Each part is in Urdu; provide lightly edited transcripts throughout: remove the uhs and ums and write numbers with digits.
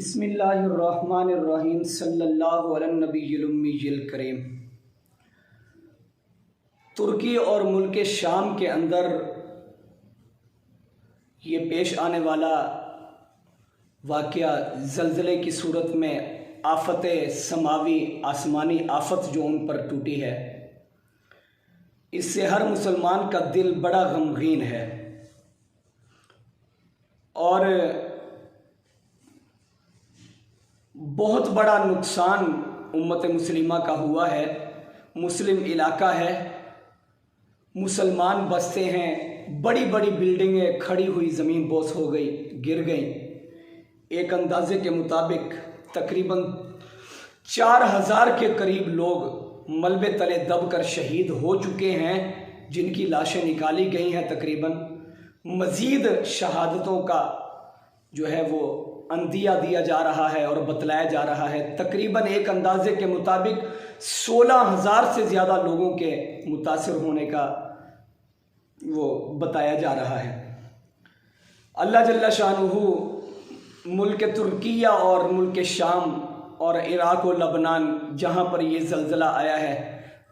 بسم اللہ الرحمن الرحیم صلی اللہ علی النبی الامی الکریم۔ ترکی اور ملک شام کے اندر یہ پیش آنے والا واقعہ زلزلے کی صورت میں آفت سماوی آسمانی آفت جو ان پر ٹوٹی ہے، اس سے ہر مسلمان کا دل بڑا غمگین ہے اور بہت بڑا نقصان امت مسلمہ کا ہوا ہے۔ مسلم علاقہ ہے، مسلمان بستے ہیں، بڑی بڑی بلڈنگیں کھڑی ہوئی زمین بوس ہو گئی، گر گئیں۔ ایک اندازے کے مطابق تقریباً 4000 کے قریب لوگ ملبے تلے دب کر شہید ہو چکے ہیں، جن کی لاشیں نکالی گئی ہیں۔ تقریباً مزید شہادتوں کا جو ہے وہ اندیہ دیا جا رہا ہے اور بتلایا جا رہا ہے۔ تقریباً ایک اندازے کے مطابق 16,000 سے زیادہ لوگوں کے متاثر ہونے کا وہ بتایا جا رہا ہے۔ اللہ جل شانہ ملک ترکیہ اور ملک شام اور عراق و لبنان جہاں پر یہ زلزلہ آیا ہے،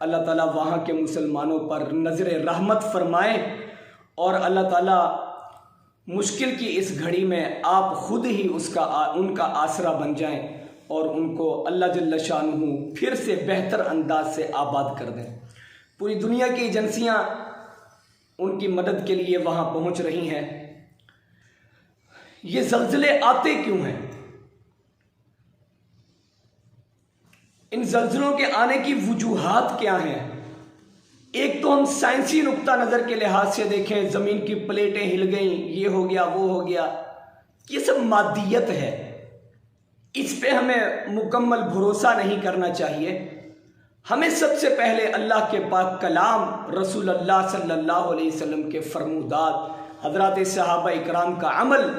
اللہ تعالیٰ وہاں کے مسلمانوں پر نظر رحمت فرمائے اور اللہ تعالیٰ مشکل کی اس گھڑی میں آپ خود ہی ان کا آسرا بن جائیں اور ان کو اللہ جل شانہ پھر سے بہتر انداز سے آباد کر دیں۔ پوری دنیا کی ایجنسیاں ان کی مدد کے لیے وہاں پہنچ رہی ہیں۔ یہ زلزلے آتے کیوں ہیں؟ ان زلزلوں کے آنے کی وجوہات کیا ہیں؟ ایک تو ہم سائنسی نقطہ نظر کے لحاظ سے دیکھیں، زمین کی پلیٹیں ہل گئیں، یہ ہو گیا وہ ہو گیا، یہ سب مادیت ہے، اس پہ ہمیں مکمل بھروسہ نہیں کرنا چاہیے۔ ہمیں سب سے پہلے اللہ کے پاک کلام، رسول اللہ صلی اللہ علیہ وسلم کے فرمودات، حضرات صحابہ اکرام کا عمل،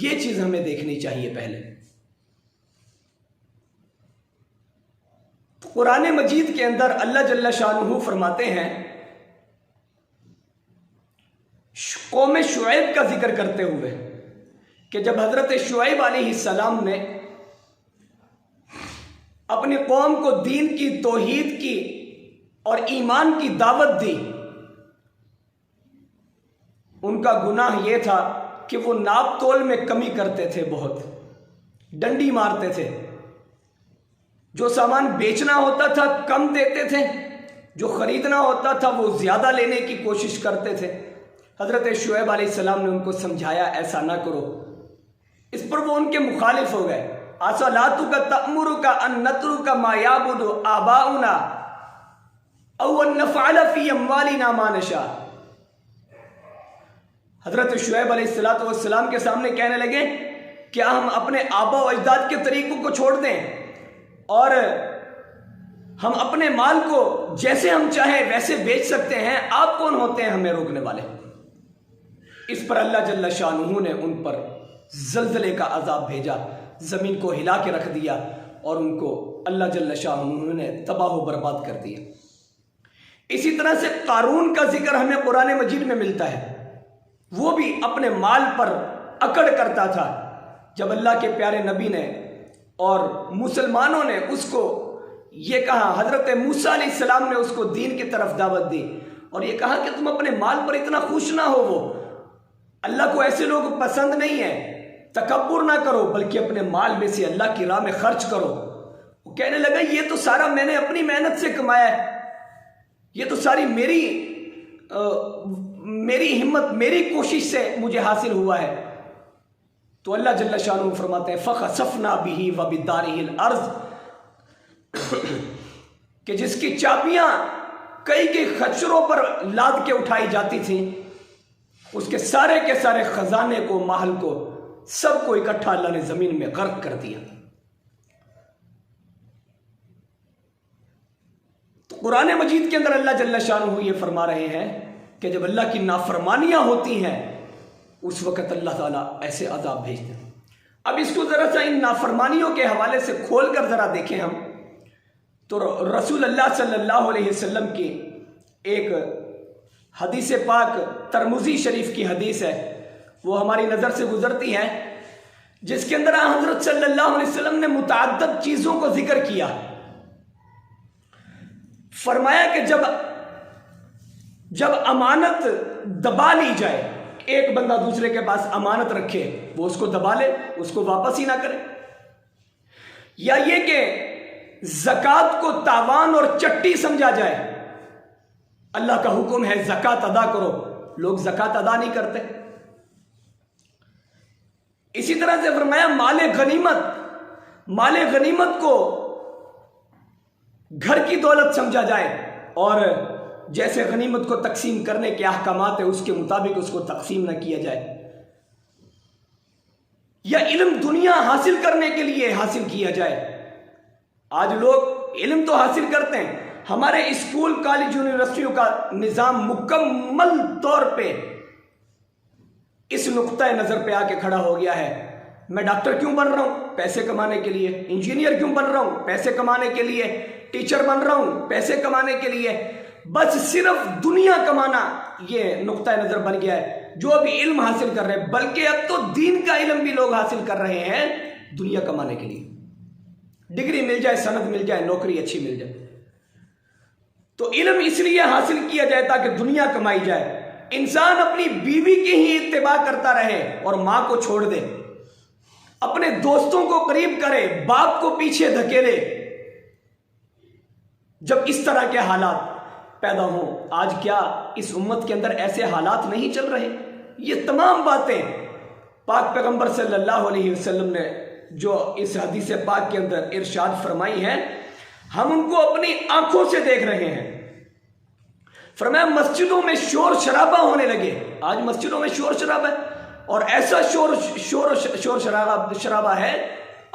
یہ چیز ہمیں دیکھنی چاہیے پہلے۔ قرآن مجید کے اندر اللہ جل شانہ فرماتے ہیں، قوم شعیب کا ذکر کرتے ہوئے کہ جب حضرت شعیب علیہ السلام نے اپنی قوم کو دین کی، توحید کی اور ایمان کی دعوت دی، ان کا گناہ یہ تھا کہ وہ ناپ تول میں کمی کرتے تھے، بہت ڈنڈی مارتے تھے، جو سامان بیچنا ہوتا تھا کم دیتے تھے، جو خریدنا ہوتا تھا وہ زیادہ لینے کی کوشش کرتے تھے۔ حضرت شعیب علیہ السلام نے ان کو سمجھایا ایسا نہ کرو، اس پر وہ ان کے مخالف ہو گئے۔ اَصَلَاتُكَ تَأْمُرُكَ أَن نَّتْرُكَ مَا يَعْبُدُ آبَاؤُنَا أَوْ أَن نَّفْعَلَ فِي أَمْوَالِنَا مَا نَشَاءُ۔ حضرت شعیب علیہ السلام کے سامنے کہنے لگے، کیا ہم اپنے آبا و اجداد کے طریقوں کو چھوڑ دیں اور ہم اپنے مال کو جیسے ہم چاہیں ویسے بیچ سکتے ہیں؟ آپ کون ہوتے ہیں ہمیں روکنے والے؟ اس پر اللہ جل شانہ نے ان پر زلزلے کا عذاب بھیجا، زمین کو ہلا کے رکھ دیا اور ان کو اللہ جل شانہ نے تباہ و برباد کر دیا۔ اسی طرح سے قارون کا ذکر ہمیں قرآن مجید میں ملتا ہے، وہ بھی اپنے مال پر اکڑ کرتا تھا۔ جب اللہ کے پیارے نبی نے اور مسلمانوں نے اس کو یہ کہا، حضرت موسیٰ علیہ السلام نے اس کو دین کی طرف دعوت دی اور یہ کہا کہ تم اپنے مال پر اتنا خوش نہ ہو، وہ اللہ کو ایسے لوگ پسند نہیں ہیں، تکبر نہ کرو بلکہ اپنے مال میں سے اللہ کی راہ میں خرچ کرو۔ وہ کہنے لگا یہ تو سارا میں نے اپنی محنت سے کمایا ہے، یہ تو ساری میری ہمت، میری کوشش سے مجھے حاصل ہوا ہے۔ تو اللہ جل شانہ فرماتے ہیں فَخَسَفْنَا بِهِ وَبِدَارِهِ الْأَرْضِ، کہ جس کی چابیاں کئی خچروں پر لاد کے اٹھائی جاتی تھیں، اس کے سارے خزانے کو، محل کو، سب کو اکٹھا اللہ نے زمین میں غرق کر دیا۔ تو قرآن مجید کے اندر اللہ جل شانہ یہ فرما رہے ہیں کہ جب اللہ کی نافرمانیاں ہوتی ہیں اس وقت اللہ تعالیٰ ایسے عذاب بھیجتے ہیں۔ اب اس کو ذرا سا ان نافرمانیوں کے حوالے سے کھول کر ذرا دیکھیں ہم تو رسول اللہ صلی اللہ علیہ وسلم کی ایک حدیث پاک ترمذی شریف کی حدیث ہے، وہ ہماری نظر سے گزرتی ہے جس کے اندر حضرت صلی اللہ علیہ وسلم نے متعدد چیزوں کو ذکر کیا. فرمایا کہ جب امانت دبا لی جائے، ایک بندہ دوسرے کے پاس امانت رکھے، وہ اس کو دبا لے، اس کو واپس ہی نہ کرے. یا یہ کہ زکوٰۃ کو تاوان اور چٹی سمجھا جائے. اللہ کا حکم ہے زکوٰۃ ادا کرو، لوگ زکوٰۃ ادا نہیں کرتے. اسی طرح سے فرمایا مال غنیمت کو گھر کی دولت سمجھا جائے، اور جیسے غنیمت کو تقسیم کرنے کے احکامات ہیں اس کے مطابق اس کو تقسیم نہ کیا جائے. یا علم دنیا حاصل کرنے کے لیے حاصل کیا جائے. آج لوگ علم تو حاصل کرتے ہیں، ہمارے اسکول کالج یونیورسٹیوں کا نظام مکمل طور پہ اس نقطۂ نظر پہ آ کے کھڑا ہو گیا ہے. میں ڈاکٹر کیوں بن رہا ہوں؟ پیسے کمانے کے لیے. انجینئر کیوں بن رہا ہوں؟ پیسے کمانے کے لیے. ٹیچر بن رہا ہوں پیسے کمانے کے لیے. بس صرف دنیا کمانا یہ نقطۂ نظر بن گیا ہے. جو بھی علم حاصل کر رہے ہیں، بلکہ اب تو دین کا علم بھی لوگ حاصل کر رہے ہیں دنیا کمانے کے لیے. ڈگری مل جائے، سند مل جائے، نوکری اچھی مل جائے. تو علم اس لیے حاصل کیا جائے تاکہ دنیا کمائی جائے. انسان اپنی بیوی کی ہی اتباع کرتا رہے اور ماں کو چھوڑ دے، اپنے دوستوں کو قریب کرے، باپ کو پیچھے دھکیلے. جب اس طرح کے حالات پیدا ہوں، آج کیا اس امت کے اندر ایسے حالات نہیں چل رہے؟ یہ تمام باتیں پاک پیغمبر صلی اللہ علیہ وسلم نے جو اس حدیث پاک کے اندر ارشاد فرمائی ہیں، ہم ان کو اپنی آنکھوں سے دیکھ رہے ہیں. فرمایا مسجدوں میں شور شرابہ ہونے لگے. آج مسجدوں میں شور شرابہ ہے، اور ایسا شور شرابہ ہے،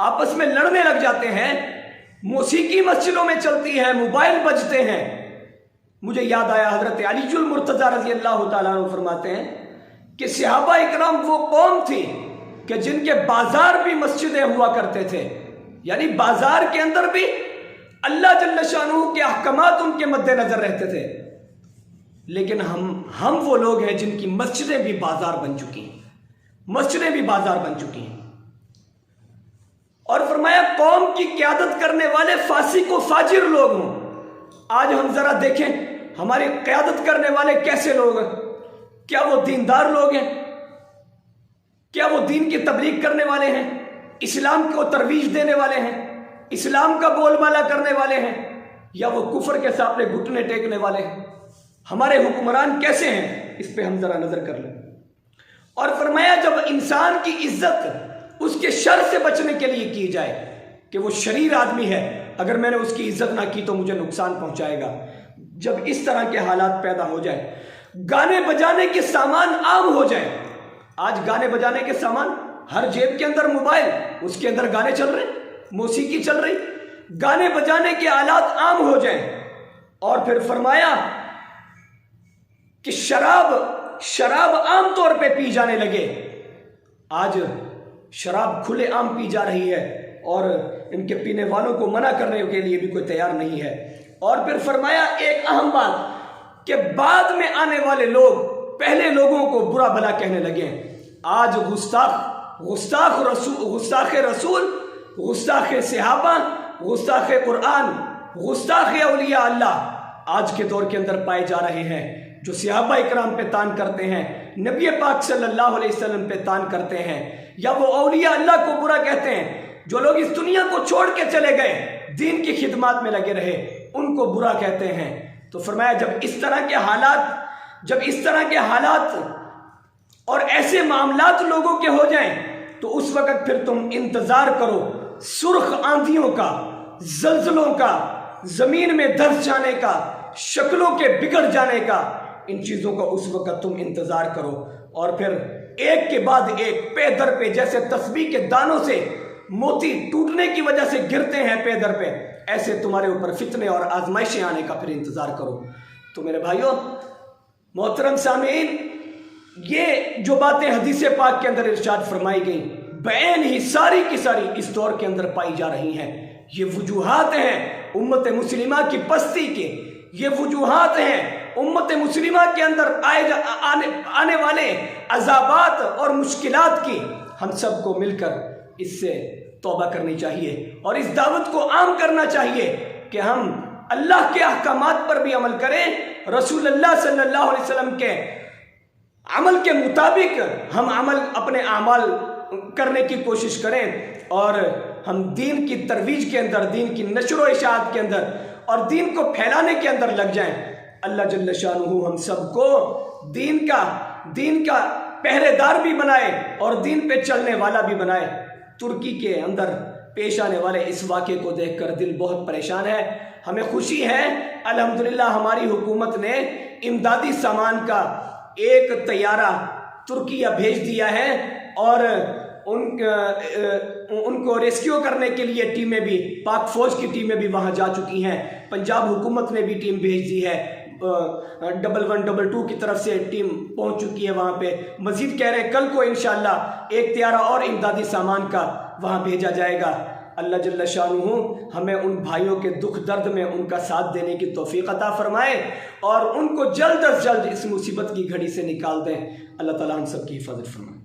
آپس میں لڑنے لگ جاتے ہیں. موسیقی مسجدوں میں چلتی ہے، موبائل بجتے ہیں. مجھے یاد آیا حضرت علی المرتضی رضی اللہ تعالیٰ عنہ فرماتے ہیں کہ صحابہ اکرام وہ قوم تھی کہ جن کے بازار بھی مسجدیں ہوا کرتے تھے. یعنی بازار کے اندر بھی اللہ جل شانہ کے احکامات ان کے مد نظر رہتے تھے. لیکن ہم وہ لوگ ہیں جن کی مسجدیں بھی بازار بن چکی ہیں، مسجدیں بھی بازار بن چکی ہیں. اور فرمایا قوم کی قیادت کرنے والے فاسق و فاجر لوگ ہوں. آج ہم ذرا دیکھیں ہماری قیادت کرنے والے کیسے لوگ ہیں. کیا وہ دیندار لوگ ہیں؟ کیا وہ دین کی تبلیغ کرنے والے ہیں؟ اسلام کو ترویج دینے والے ہیں؟ اسلام کا بول بالا کرنے والے ہیں؟ یا وہ کفر کے سامنے گھٹنے ٹیکنے والے ہیں؟ ہمارے حکمران کیسے ہیں؟ اس پہ ہم ذرا نظر کر لیں. اور فرمایا جب انسان کی عزت اس کے شر سے بچنے کے لیے کی جائے کہ وہ شریر آدمی ہے، اگر میں نے اس کی عزت نہ کی تو مجھے نقصان پہنچائے گا. جب اس طرح کے حالات پیدا ہو جائے، گانے بجانے کے سامان عام ہو جائے. آج گانے بجانے کے سامان، ہر جیب کے اندر موبائل، اس کے اندر گانے چل رہے، موسیقی چل رہی. گانے بجانے کے آلات عام ہو جائیں. اور پھر فرمایا کہ شراب عام طور پہ پی جانے لگے. آج شراب کھلے عام پی جا رہی ہے اور ان کے پینے والوں کو منع کرنے کے لیے بھی کوئی تیار نہیں ہے. اور پھر فرمایا ایک اہم بات کہ بعد میں آنے والے لوگ پہلے لوگوں کو برا بھلا کہنے لگے. آج گستاخ رسول، گستاخ صحابہ، گستاخ قرآن، گستاخ اولیاء اللہ آج کے دور کے اندر پائے جا رہے ہیں. جو صحابہ اکرام پہ تان کرتے ہیں، نبی پاک صلی اللہ علیہ وسلم پہ تان کرتے ہیں، یا وہ اولیاء اللہ کو برا کہتے ہیں. جو لوگ اس دنیا کو چھوڑ کے چلے گئے، دین کی خدمات میں لگے رہے، ان کو برا کہتے ہیں. تو فرمایا جب اس طرح کے حالات اور ایسے معاملات لوگوں کے ہو جائیں تو اس وقت پھر تم انتظار کرو سرخ آندھیوں کا، زلزلوں کا، زمین میں دھس جانے کا، شکلوں کے بگڑ جانے کا. ان چیزوں کا اس وقت تم انتظار کرو. اور پھر ایک کے بعد ایک پے در پہ، جیسے تسبیح کے دانوں سے موتی ٹوٹنے کی وجہ سے گرتے ہیں پے در پہ، ایسے تمہارے اوپر فتنے اور آزمائشیں آنے کا پھر انتظار کرو. تو میرے بھائیوں، محترم سامعین، یہ جو باتیں حدیث پاک کے اندر ارشاد فرمائی گئیں بعین ہی ساری کی ساری اس دور کے اندر پائی جا رہی ہیں. یہ وجوہات ہیں امت مسلمہ کی پستی کے، یہ وجوہات ہیں امت مسلمہ کے اندر آنے والے عذابات اور مشکلات کی. ہم سب کو مل کر اس سے توبہ کرنی چاہیے اور اس دعوت کو عام کرنا چاہیے کہ ہم اللہ کے احکامات پر بھی عمل کریں، رسول اللہ صلی اللہ علیہ وسلم کے عمل کے مطابق ہم اپنے اعمال کرنے کی کوشش کریں، اور ہم دین کی ترویج کے اندر، دین کی نشر و اشاعت کے اندر اور دین کو پھیلانے کے اندر لگ جائیں۔ اللہ جل شانہ ہم سب کو دین کا پہرے دار بھی بنائے اور دین پہ چلنے والا بھی بنائے۔ ترکی کے اندر پیش آنے والے اس واقعے کو دیکھ کر دل بہت پریشان ہے۔ ہمیں خوشی ہے الحمدللہ ہماری حکومت نے امدادی سامان کا ایک طیارہ ترکیہ بھیج دیا ہے، اور ان کو ریسکیو کرنے کے لیے ٹیمیں بھی، پاک فوج کی ٹیمیں بھی وہاں جا چکی ہیں۔ پنجاب حکومت نے بھی ٹیم بھیج دی ہے، 1122 کی طرف سے ٹیم پہنچ چکی ہے وہاں پہ۔ مزید کہہ رہے ہیں کل کو انشاءاللہ ایک طیارہ اور امدادی سامان کا وہاں بھیجا جائے گا۔ اللہ جل شانہ ہمیں ان بھائیوں کے دکھ درد میں ان کا ساتھ دینے کی توفیق عطا فرمائے اور ان کو جلد از جلد اس مصیبت کی گھڑی سے نکال دیں۔ اللہ تعالیٰ ہم سب کی حفاظت فرمائے۔